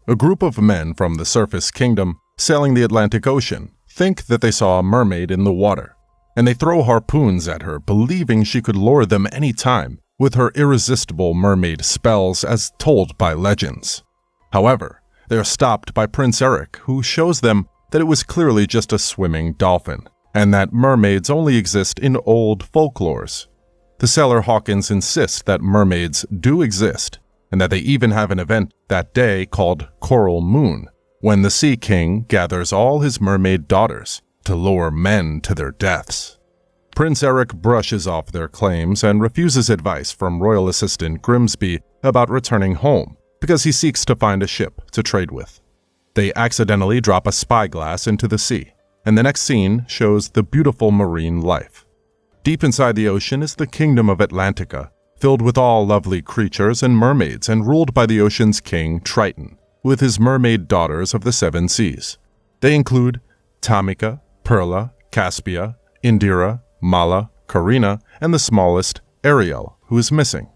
A group of men from the surface kingdom sailing the Atlantic Ocean think that they saw a mermaid in the water, and they throw harpoons at her, believing she could lure them any time with her irresistible mermaid spells as told by legends. However, they are stopped by Prince Eric, who shows them that it was clearly just a swimming dolphin, and that mermaids only exist in old folklores. The sailor Hawkins insists that mermaids do exist, and that they even have an event that day called Coral Moon, when the Sea King gathers all his mermaid daughters to lure men to their deaths. Prince Eric brushes off their claims and refuses advice from royal assistant Grimsby about returning home because he seeks to find a ship to trade with. They accidentally drop a spyglass into the sea, and the next scene shows the beautiful marine life. Deep inside the ocean is the kingdom of Atlantica, filled with all lovely creatures and mermaids and ruled by the ocean's king Triton, with his mermaid daughters of the seven seas. They include Tamika, Perla, Caspia, Indira, Mala, Karina, and the smallest, Ariel, who is missing.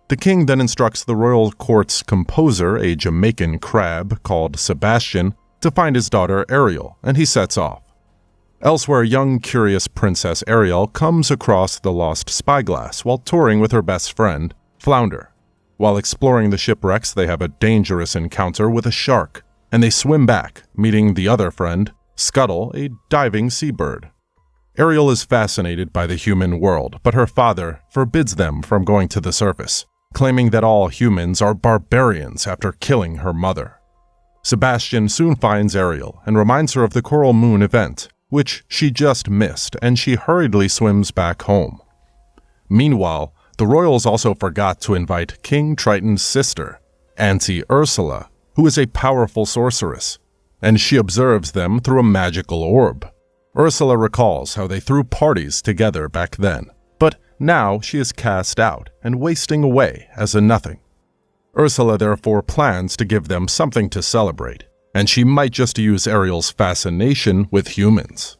The king then instructs the royal court's composer, a Jamaican crab called Sebastian, to find his daughter Ariel, and he sets off. Elsewhere, young, curious Princess Ariel comes across the lost spyglass while touring with her best friend, Flounder. While exploring the shipwrecks, they have a dangerous encounter with a shark, and they swim back, meeting the other friend, Scuttle, a diving seabird. Ariel is fascinated by the human world, but her father forbids them from going to the surface, claiming that all humans are barbarians after killing her mother. Sebastian soon finds Ariel and reminds her of the Coral Moon event, which she just missed, and she hurriedly swims back home. Meanwhile, the royals also forgot to invite King Triton's sister, Auntie Ursula, who is a powerful sorceress, and she observes them through a magical orb. Ursula recalls how they threw parties together back then, but now she is cast out and wasting away as a nothing. Ursula therefore plans to give them something to celebrate, and she might just use Ariel's fascination with humans.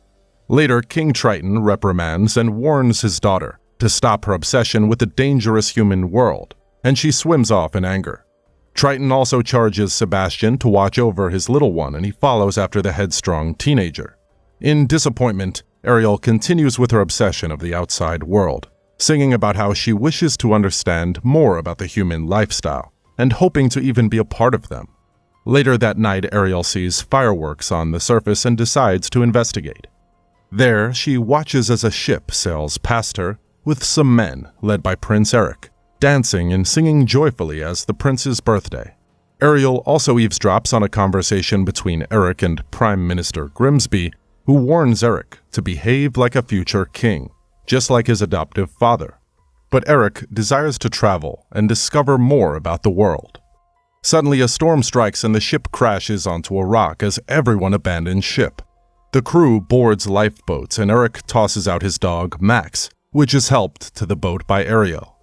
Later, King Triton reprimands and warns his daughter to stop her obsession with the dangerous human world, and she swims off in anger. Triton also charges Sebastian to watch over his little one, and he follows after the headstrong teenager. In disappointment, Ariel continues with her obsession of the outside world, singing about how she wishes to understand more about the human lifestyle, and hoping to even be a part of them. Later that night, Ariel sees fireworks on the surface and decides to investigate. There, she watches as a ship sails past her, with some men, led by Prince Eric, dancing and singing joyfully as the prince's birthday. Ariel also eavesdrops on a conversation between Eric and Prime Minister Grimsby, who warns Eric to behave like a future king, just like his adoptive father. But Eric desires to travel and discover more about the world. Suddenly, a storm strikes and the ship crashes onto a rock as everyone abandons ship. The crew boards lifeboats and Eric tosses out his dog, Max, which is helped to the boat by Ariel.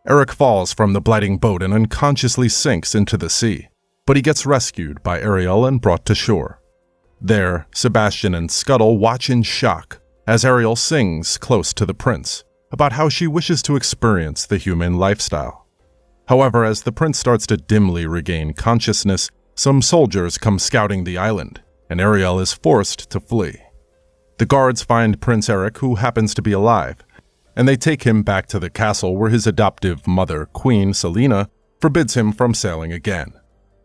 Eric falls from the blighting boat and unconsciously sinks into the sea, but he gets rescued by Ariel and brought to shore. There, Sebastian and Scuttle watch in shock as Ariel sings close to the prince about how she wishes to experience the human lifestyle. However, as the prince starts to dimly regain consciousness, some soldiers come scouting the island, and Ariel is forced to flee. The guards find Prince Eric, who happens to be alive, and they take him back to the castle where his adoptive mother, Queen Selena, forbids him from sailing again.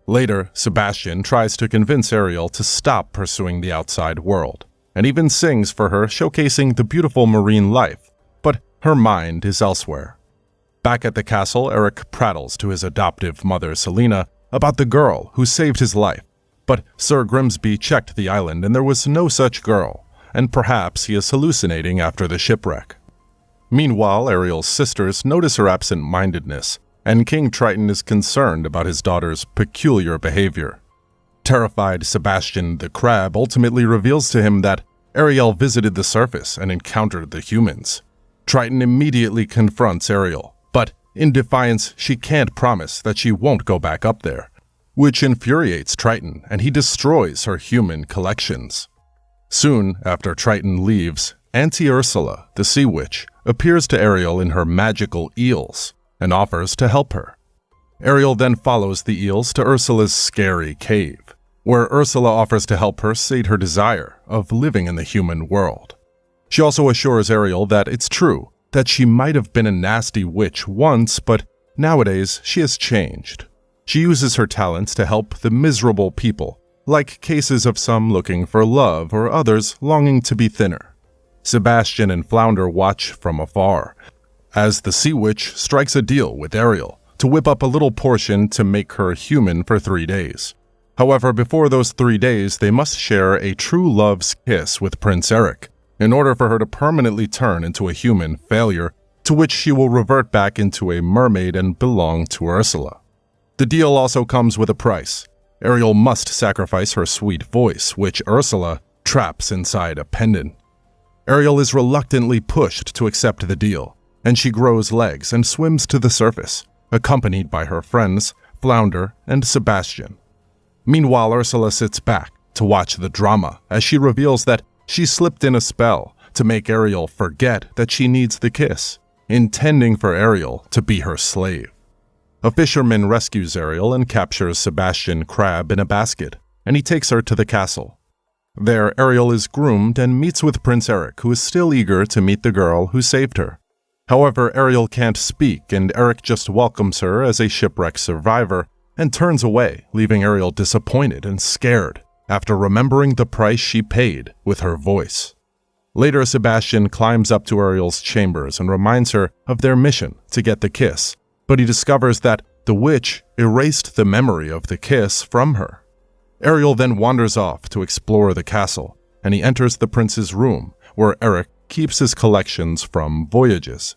Later, Sebastian tries to convince Ariel to stop pursuing the outside world, and even sings for her, showcasing the beautiful marine life, but her mind is elsewhere. Back at the castle, Eric prattles to his adoptive mother, Selena, about the girl who saved his life, but Sir Grimsby checked the island and there was no such girl, and perhaps he is hallucinating after the shipwreck. Meanwhile, Ariel's sisters notice her absent-mindedness, and King Triton is concerned about his daughter's peculiar behavior. Terrified Sebastian the crab ultimately reveals to him that Ariel visited the surface and encountered the humans. Triton immediately confronts Ariel, but in defiance, she can't promise that she won't go back up there, which infuriates Triton, and he destroys her human collections. Soon after Triton leaves, Auntie Ursula, the sea witch, appears to Ariel in her magical eels and offers to help her. Ariel then follows the eels to Ursula's scary cave, where Ursula offers to help her sate her desire of living in the human world. She also assures Ariel that it's true, that she might have been a nasty witch once, but nowadays she has changed. She uses her talents to help the miserable people, like cases of some looking for love or others longing to be thinner. Sebastian and Flounder watch from afar, as the sea witch strikes a deal with Ariel to whip up a little portion to make her human for 3 days. However, before those 3 days, they must share a true love's kiss with Prince Eric, in order for her to permanently turn into a human failure, to which she will revert back into a mermaid and belong to Ursula. The deal also comes with a price. Ariel must sacrifice her sweet voice, which Ursula traps inside a pendant. Ariel is reluctantly pushed to accept the deal, and she grows legs and swims to the surface, accompanied by her friends, Flounder and Sebastian. Meanwhile, Ursula sits back to watch the drama as she reveals that she slipped in a spell to make Ariel forget that she needs the kiss, intending for Ariel to be her slave. A fisherman rescues Ariel and captures Sebastian Crab in a basket, and he takes her to the castle. There, Ariel is groomed and meets with Prince Eric, who is still eager to meet the girl who saved her. However, Ariel can't speak, and Eric just welcomes her as a shipwreck survivor and turns away, leaving Ariel disappointed and scared after remembering the price she paid with her voice. Later, Sebastian climbs up to Ariel's chambers and reminds her of their mission to get the kiss, but he discovers that the witch erased the memory of the kiss from her. Ariel then wanders off to explore the castle, and he enters the prince's room, where Eric keeps his collections from voyages.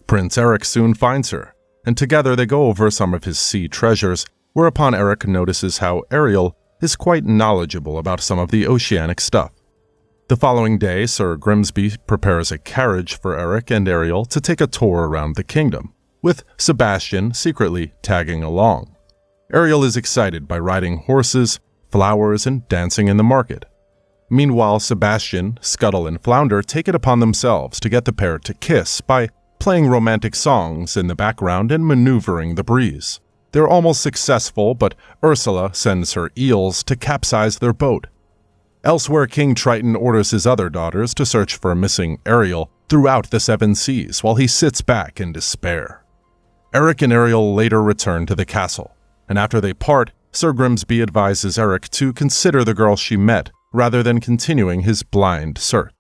Prince Eric soon finds her, and together they go over some of his sea treasures, whereupon Eric notices how Ariel is quite knowledgeable about some of the oceanic stuff. The following day, Sir Grimsby prepares a carriage for Eric and Ariel to take a tour around the kingdom, with Sebastian secretly tagging along. Ariel is excited by riding horses, flowers, and dancing in the market. Meanwhile, Sebastian, Scuttle, and Flounder take it upon themselves to get the pair to kiss by playing romantic songs in the background and maneuvering the breeze. They're almost successful, but Ursula sends her eels to capsize their boat. Elsewhere, King Triton orders his other daughters to search for missing Ariel throughout the 7 seas while he sits back in despair. Eric and Ariel later return to the castle, and after they part, Sir Grimsby advises Eric to consider the girl she met rather than continuing his blind search.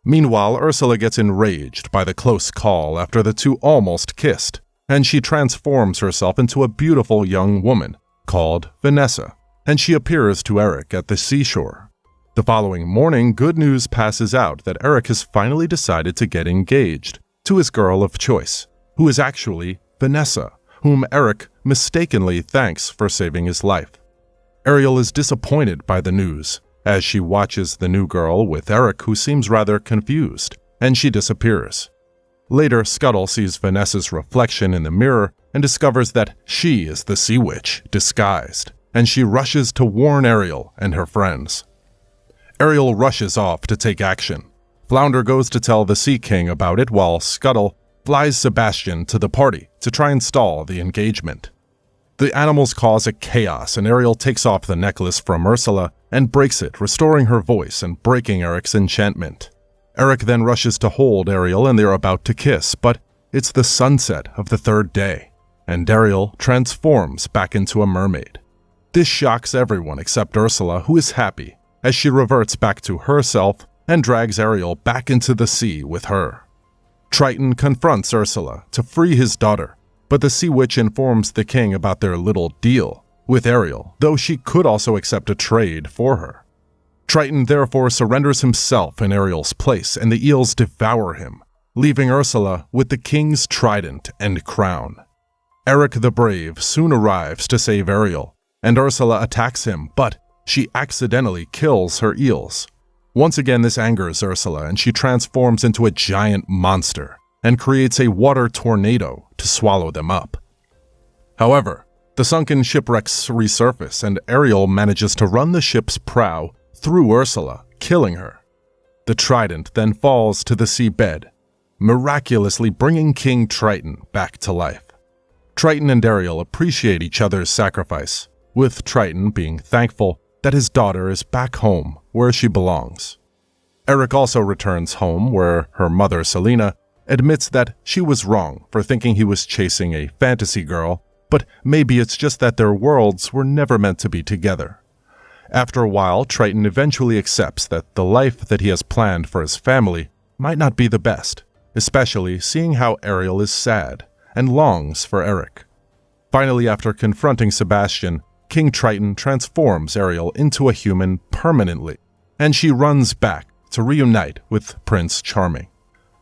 Meanwhile, Ursula gets enraged by the close call after the two almost kissed, and she transforms herself into a beautiful young woman called Vanessa, and she appears to Eric at the seashore. The following morning, good news passes out that Eric has finally decided to get engaged to his girl of choice, who is actually Vanessa, whom Eric mistakenly thanks for saving his life. Ariel is disappointed by the news, as she watches the new girl with Eric, who seems rather confused, and she disappears. Later, Scuttle sees Vanessa's reflection in the mirror and discovers that she is the sea witch disguised, and she rushes to warn Ariel and her friends. Ariel rushes off to take action. Flounder goes to tell the Sea King about it, while Scuttle flies Sebastian to the party to try and stall the engagement. The animals cause a chaos, and Ariel takes off the necklace from Ursula and breaks it, restoring her voice and breaking Eric's enchantment. Eric then rushes to hold Ariel, and they are about to kiss, but it's the sunset of the 3rd day, and Ariel transforms back into a mermaid. This shocks everyone except Ursula, who is happy, as she reverts back to herself and drags Ariel back into the sea with her. Triton confronts Ursula to free his daughter, but the sea witch informs the king about their little deal with Ariel, though she could also accept a trade for her. Triton therefore surrenders himself in Ariel's place, and the eels devour him, leaving Ursula with the king's trident and crown. Eric the Brave soon arrives to save Ariel, and Ursula attacks him, but she accidentally kills her eels. Once again, this angers Ursula, and she transforms into a giant monster and creates a water tornado to swallow them up. However, the sunken shipwrecks resurface, and Ariel manages to run the ship's prow through Ursula, killing her. The trident then falls to the seabed, miraculously bringing King Triton back to life. Triton and Ariel appreciate each other's sacrifice, with Triton being thankful that his daughter is back home where she belongs. Eric also returns home where her mother, Selena, admits that she was wrong for thinking he was chasing a fantasy girl, but maybe it's just that their worlds were never meant to be together. After a while, Triton eventually accepts that the life that he has planned for his family might not be the best, especially seeing how Ariel is sad and longs for Eric. Finally, after confronting Sebastian, King Triton transforms Ariel into a human permanently, and she runs back to reunite with Prince Charming.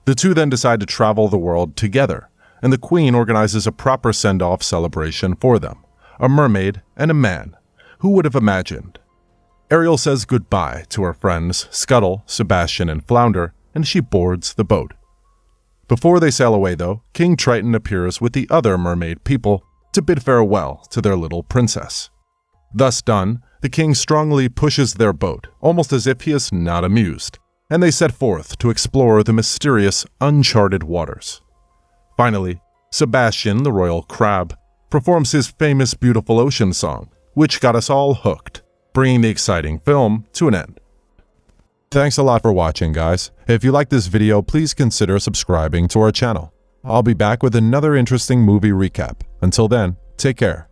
The two then decide to travel the world together, and the Queen organizes a proper send-off celebration for them, a mermaid and a man. Who would have imagined? Ariel says goodbye to her friends Scuttle, Sebastian, and Flounder, and she boards the boat. Before they sail away, though, King Triton appears with the other mermaid people to bid farewell to their little princess. Thus done, the king strongly pushes their boat, almost as if he is not amused, and they set forth to explore the mysterious, uncharted waters. Finally, Sebastian, the royal crab, performs his famous Beautiful Ocean song, which got us all hooked, bringing the exciting film to an end. Thanks a lot for watching, guys. If you like this video, please consider subscribing to our channel. I'll be back with another interesting movie recap. Until then, take care.